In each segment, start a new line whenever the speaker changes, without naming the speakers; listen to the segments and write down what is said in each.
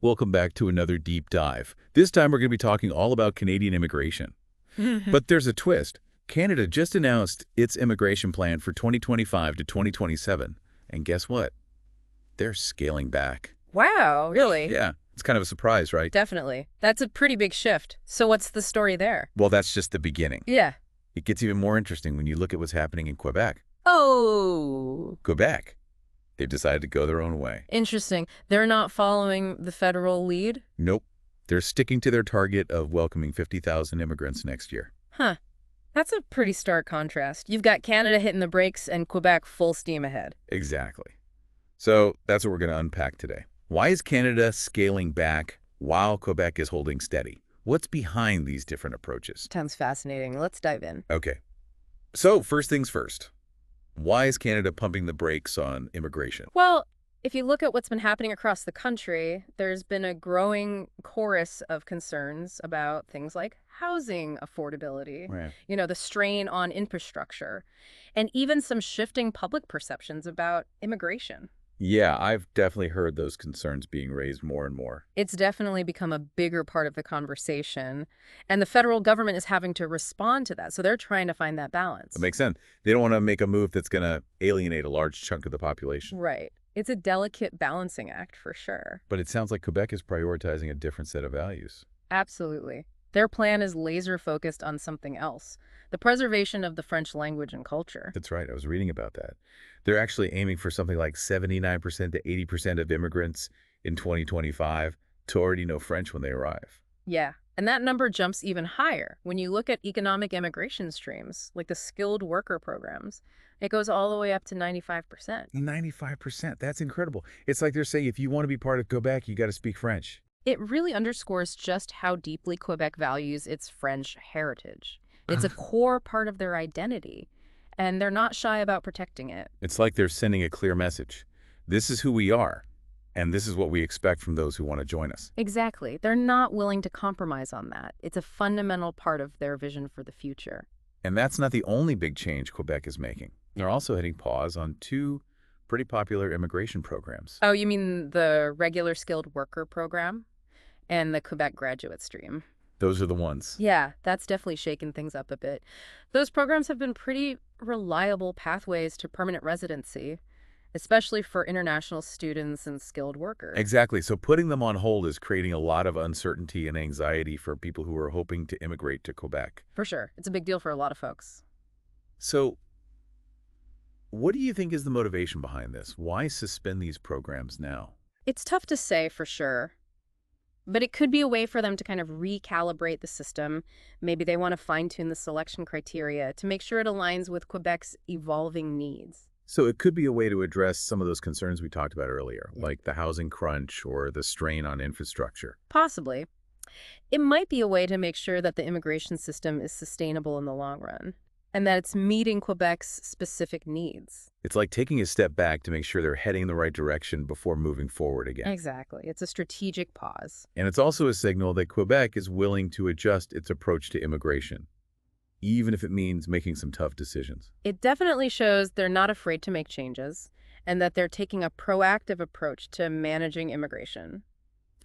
Welcome back to another deep dive. This time we're going to be talking all about Canadian immigration. But there's a twist. Canada just announced its immigration plan for 2025 to 2027. And guess what? They're scaling back.
Wow, really?
Yeah, it's kind of a surprise, right?
Definitely. That's a pretty big shift. So what's the story there?
Well, that's just the beginning.
Yeah.
It gets even more interesting when you look at what's happening in Quebec.
Oh,
Quebec, they've decided to go their own way.
interesting. They're not following the federal lead?
Nope. They're sticking to their target of welcoming 50,000 immigrants next year.
Huh. That's a pretty stark contrast. You've got Canada hitting the brakes and Quebec full steam ahead.
Exactly. So that's what we're going to unpack today. Why is Canada scaling back while Quebec is holding steady? What's behind these different approaches?
Sounds fascinating. Let's dive in.
Okay. So first things first. Why is Canada pumping the brakes on immigration?
Well, if you look at what's been happening across the country, there's been a growing chorus of concerns about things like housing affordability,
Right.
the strain on infrastructure, and even some shifting public perceptions about immigration.
Yeah, I've definitely heard those concerns being raised more and more.
It's definitely become a bigger part of the conversation, and the federal government is having to respond to that. So they're trying to find that balance.
That makes sense. They don't want to make a move that's going to alienate a large chunk of the population.
Right. It's a delicate balancing act for sure.
But it sounds like Quebec is prioritizing a different set of values.
Absolutely. Their plan is laser focused on something else, the preservation of the French language and culture.
That's right. I was reading about that. They're actually aiming for something like 79% to 80% of immigrants in 2025 to already know French when they arrive.
Yeah, and that number jumps even higher when you look at economic immigration streams, like the skilled worker programs. It goes all the way up to 95%.
95%. That's incredible. It's like they're saying if you want to be part of Quebec, you got to speak French.
It really underscores just how deeply Quebec values its French heritage. It's a core part of their identity, and they're not shy about protecting it.
It's like they're sending a clear message. This is who we are, and this is what we expect from those who want to join us.
Exactly. They're not willing to compromise on that. It's a fundamental part of their vision for the future.
And that's not the only big change Quebec is making. They're also hitting pause on two pretty popular immigration programs.
Oh, you mean the regular skilled worker program and the Quebec graduate stream?
Those are the ones.
Yeah, that's definitely shaken things up a bit. Those programs have been pretty reliable pathways to permanent residency, especially for international students and skilled workers.
Exactly. So putting them on hold is creating a lot of uncertainty and anxiety for people who are hoping to immigrate to Quebec.
For sure. It's a big deal for a lot of folks.
So what do you think is the motivation behind this? Why suspend these programs now?
It's tough to say for sure, but it could be a way for them to kind of recalibrate the system. Maybe they want to fine-tune the selection criteria to make sure it aligns with Quebec's evolving needs.
So it could be a way to address some of those concerns we talked about earlier, like the housing crunch or the strain on infrastructure.
Possibly. It might be a way to make sure that the immigration system is sustainable in the long run and that it's meeting Quebec's specific needs.
It's like taking a step back to make sure they're heading in the right direction before moving forward again.
Exactly. It's a strategic pause.
And it's also a signal that Quebec is willing to adjust its approach to immigration, even if it means making some tough decisions.
It definitely shows they're not afraid to make changes and that they're taking a proactive approach to managing immigration.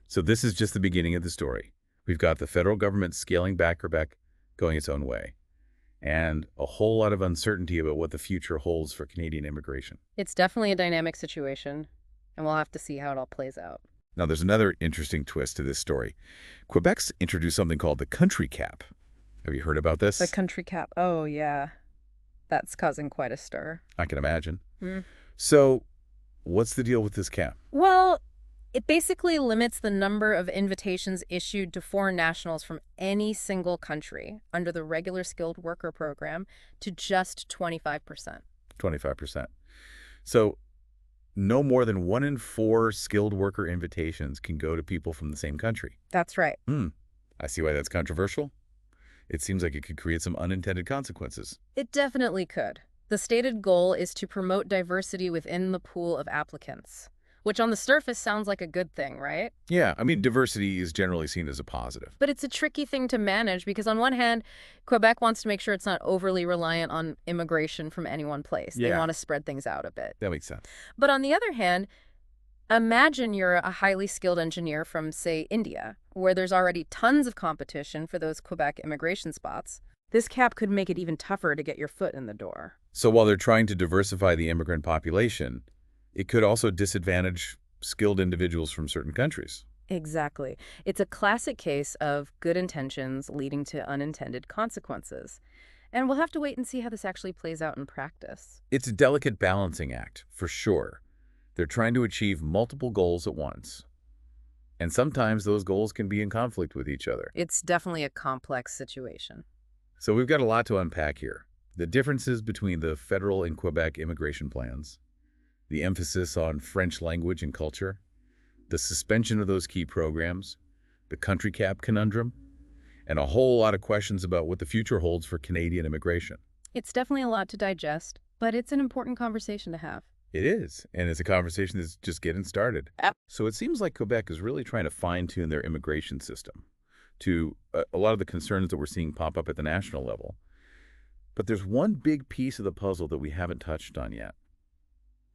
So this is just the beginning of the story. We've got the federal government scaling back Quebec, going its own way, and a whole lot of uncertainty about what the future holds for Canadian immigration.
It's definitely a dynamic situation, and we'll have to see how it all plays out.
Now, there's another interesting twist to this story. Quebec's introduced something called the country cap. Have you heard about this?
The country cap. Oh, yeah. That's causing quite a stir.
I can imagine.
Hmm.
So what's the deal with this cap?
Well, it basically limits the number of invitations issued to foreign nationals from any single country under the regular skilled worker program to just 25%.
25%. So no more than 1 in 4 skilled worker invitations can go to people from the same country.
That's right.
I see why that's controversial. It seems like it could create some unintended consequences.
It definitely could. The stated goal is to promote diversity within the pool of applicants, which on the surface sounds like a good thing, right?
Yeah, I mean, diversity is generally seen as a positive.
But it's a tricky thing to manage because on one hand, Quebec wants to make sure it's not overly reliant on immigration from any one place. They
Yeah.
want to spread things out a bit.
That makes sense.
But on the other hand, Imagine you're a highly skilled engineer from, say, India, where there's already tons of competition for those Quebec immigration spots. This cap could make it even tougher to get your foot in the door.
So while they're trying to diversify the immigrant population, it could also disadvantage skilled individuals from certain countries.
Exactly. It's a classic case of good intentions leading to unintended consequences. And we'll have to wait and see how this actually plays out in practice.
It's a delicate balancing act, for sure. They're trying to achieve multiple goals at once. And sometimes those goals can be in conflict with each other.
It's definitely a complex situation.
So we've got a lot to unpack here. The differences between the federal and Quebec immigration plans, the emphasis on French language and culture, the suspension of those key programs, the country cap conundrum, and a whole lot of questions about what the future holds for Canadian immigration.
It's definitely a lot to digest, but it's an important conversation to have.
It is, and it's a conversation that's just getting started.
Yep.
So it seems like Quebec is really trying to fine-tune their immigration system to a lot of the concerns that we're seeing pop up at the national level. But there's one big piece of the puzzle that we haven't touched on yet.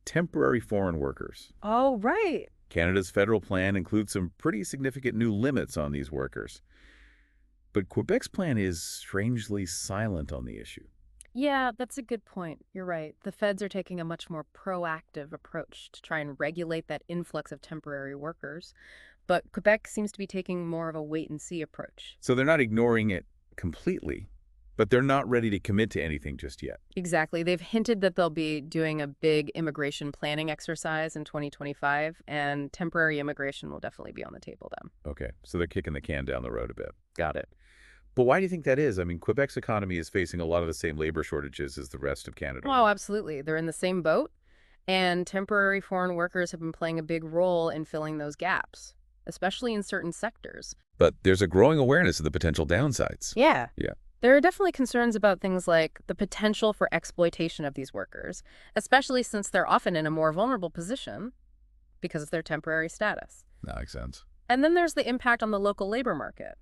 Temporary foreign workers.
Oh, right.
Canada's federal plan includes some pretty significant new limits on these workers. But Quebec's plan is strangely silent on the issue.
Yeah, that's a good point. You're right. The feds are taking a much more proactive approach to try and regulate that influx of temporary workers. But Quebec seems to be taking more of a wait-and-see approach.
So they're not ignoring it completely, but they're not ready to commit to anything just yet.
Exactly. They've hinted that they'll be doing a big immigration planning exercise in 2025, and temporary immigration will definitely be on the table then.
Okay, so they're kicking the can down the road a bit.
Got it.
But why do you think that is? I mean, Quebec's economy is facing a lot of the same labor shortages as the rest of Canada.
Oh, absolutely. They're in the same boat, and temporary foreign workers have been playing a big role in filling those gaps, especially in certain sectors.
But there's a growing awareness of the potential downsides.
Yeah.
Yeah.
There are definitely concerns about things like the potential for exploitation of these workers, especially since they're often in a more vulnerable position because of their temporary status.
That makes sense.
And then there's the impact on the local labor market.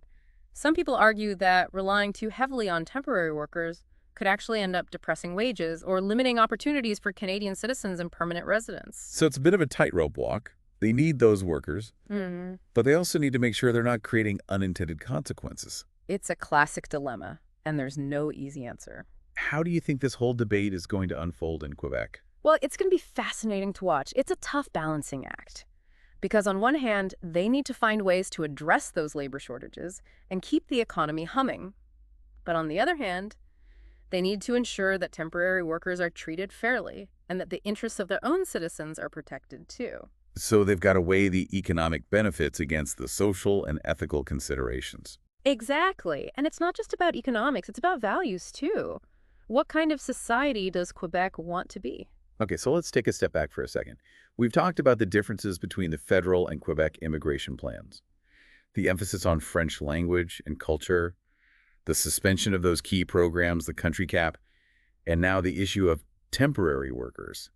Some people argue that relying too heavily on temporary workers could actually end up depressing wages or limiting opportunities for Canadian citizens and permanent residents.
So it's a bit of a tightrope walk. They need those workers, but they also need to make sure they're not creating unintended consequences.
It's a classic dilemma, and there's no easy answer.
How do you think this whole debate is going to unfold in Quebec?
Well, it's going to be fascinating to watch. It's a tough balancing act. Because on one hand, they need to find ways to address those labor shortages and keep the economy humming. But on the other hand, they need to ensure that temporary workers are treated fairly and that the interests of their own citizens are protected too.
So they've got to weigh the economic benefits against the social and ethical considerations.
Exactly. And it's not just about economics, it's about values too. What kind of society does Quebec want to be?
Okay, so let's take a step back for a second. We've talked about the differences between the federal and Quebec immigration plans, the emphasis on French language and culture, the suspension of those key programs, the country cap, and now the issue of temporary workers.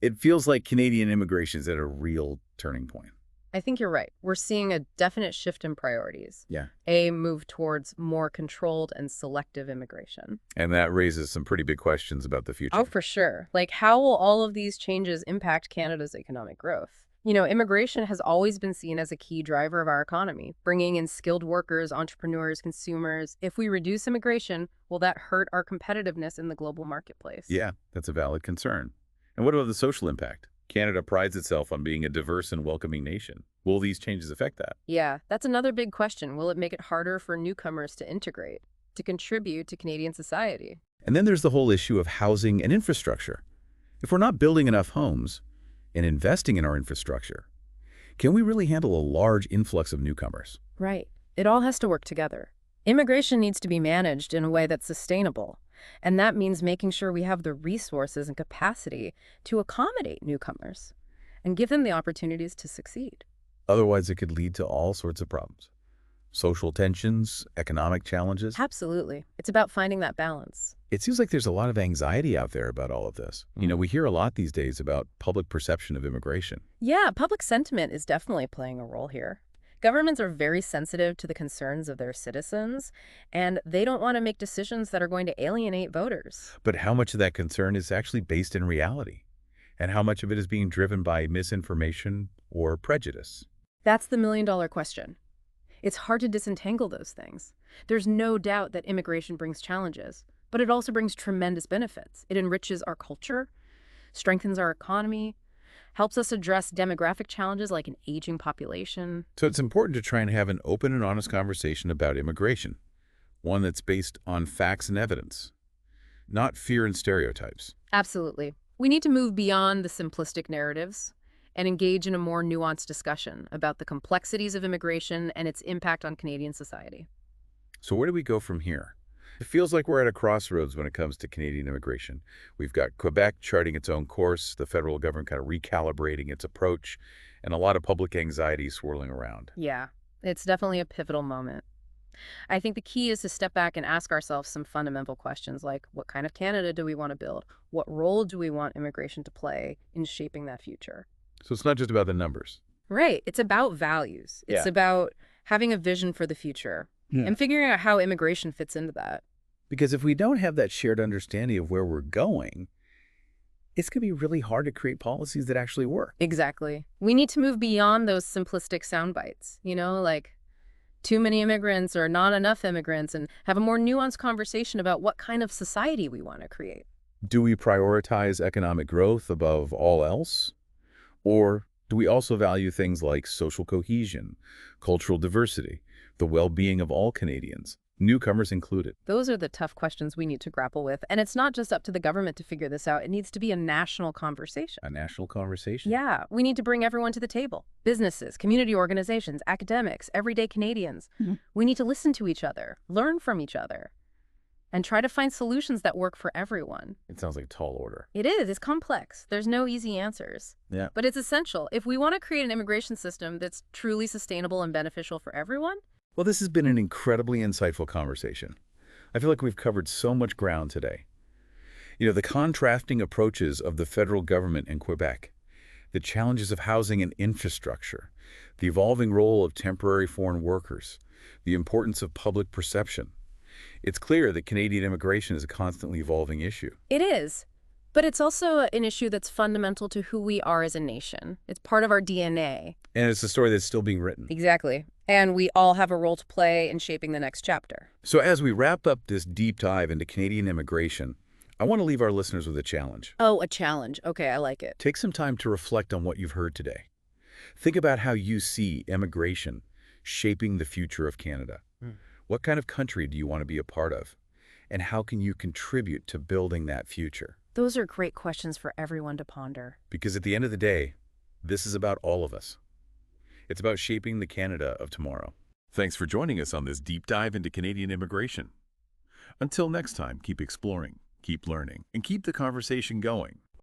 It feels like Canadian immigration is at a real turning point.
I think you're right. We're seeing a definite shift in priorities.
Yeah.
A move towards more controlled and selective immigration.
And that raises some pretty big questions about the future.
Oh, for sure. Like, how will all of these changes impact Canada's economic growth? You know, immigration has always been seen as a key driver of our economy, bringing in skilled workers, entrepreneurs, consumers. If we reduce immigration, will that hurt our competitiveness in the global marketplace?
Yeah, that's a valid concern. And what about the social impact? Canada prides itself on being a diverse and welcoming nation. Will these changes affect that?
Yeah, that's another big question. Will it make it harder for newcomers to integrate, to contribute to Canadian society?
And then there's the whole issue of housing and infrastructure. If we're not building enough homes and investing in our infrastructure, can we really handle a large influx of newcomers?
Right. It all has to work together. Immigration needs to be managed in a way that's sustainable. And that means making sure we have the resources and capacity to accommodate newcomers and give them the opportunities to succeed.
Otherwise, it could lead to all sorts of problems. Social tensions, economic challenges.
Absolutely. It's about finding that balance.
It seems like there's a lot of anxiety out there about all of this. You know, we hear a lot these days about public perception of immigration.
Yeah, public sentiment is definitely playing a role here. Governments are very sensitive to the concerns of their citizens, and they don't want to make decisions that are going to alienate voters.
But how much of that concern is actually based in reality? And how much of it is being driven by misinformation or prejudice?
That's the million-dollar question. It's hard to disentangle those things. There's no doubt that immigration brings challenges, but it also brings tremendous benefits. It enriches our culture, strengthens our economy, helps us address demographic challenges like an aging population.
So it's important to try and have an open and honest conversation about immigration, one that's based on facts and evidence, not fear and stereotypes.
Absolutely. We need to move beyond the simplistic narratives and engage in a more nuanced discussion about the complexities of immigration and its impact on Canadian society.
So where do we go from here? It feels like we're at a crossroads when it comes to Canadian immigration. We've got Quebec charting its own course, the federal government kind of recalibrating its approach, and a lot of public anxiety swirling around.
Yeah, it's definitely a pivotal moment. I think the key is to step back and ask ourselves some fundamental questions like, what kind of Canada do we want to build? What role do we want immigration to play in shaping that future?
So it's not just about the numbers.
Right. It's about values. It's about having a vision for the future and figuring out how immigration fits into that.
Because if we don't have that shared understanding of where we're going, it's going to be really hard to create policies that actually work.
Exactly. We need to move beyond those simplistic sound bites, like too many immigrants or not enough immigrants, and have a more nuanced conversation about what kind of society we want to create.
Do we prioritize economic growth above all else? Or do we also value things like social cohesion, cultural diversity, the well-being of all Canadians, newcomers included?
Those are the tough questions we need to grapple with. And it's not just up to the government to figure this out. It needs to be a national conversation.
A national conversation?
Yeah, we need to bring everyone to the table. Businesses, community organizations, academics, everyday Canadians. We need to listen to each other, learn from each other, and try to find solutions that work for everyone.
It sounds like a tall order.
It is. It's complex. There's no easy answers.
Yeah.
But it's essential. If we want to create an immigration system that's truly sustainable and beneficial for everyone.
Well, this has been an incredibly insightful conversation. I feel like we've covered so much ground today. The contrasting approaches of the federal government in Quebec, the challenges of housing and infrastructure, the evolving role of temporary foreign workers, the importance of public perception. It's clear that Canadian immigration is a constantly evolving issue.
It is. But it's also an issue that's fundamental to who we are as a nation. It's part of our DNA.
And it's a story that's still being written.
Exactly. And we all have a role to play in shaping the next chapter.
So as we wrap up this deep dive into Canadian immigration, I want to leave our listeners with a challenge.
Oh, a challenge. Okay, I like it.
Take some time to reflect on what you've heard today. Think about how you see immigration shaping the future of Canada. What kind of country do you want to be a part of? And how can you contribute to building that future?
Those are great questions for everyone to ponder.
Because at the end of the day, this is about all of us. It's about shaping the Canada of tomorrow. Thanks for joining us on this deep dive into Canadian immigration. Until next time, keep exploring, keep learning, and keep the conversation going.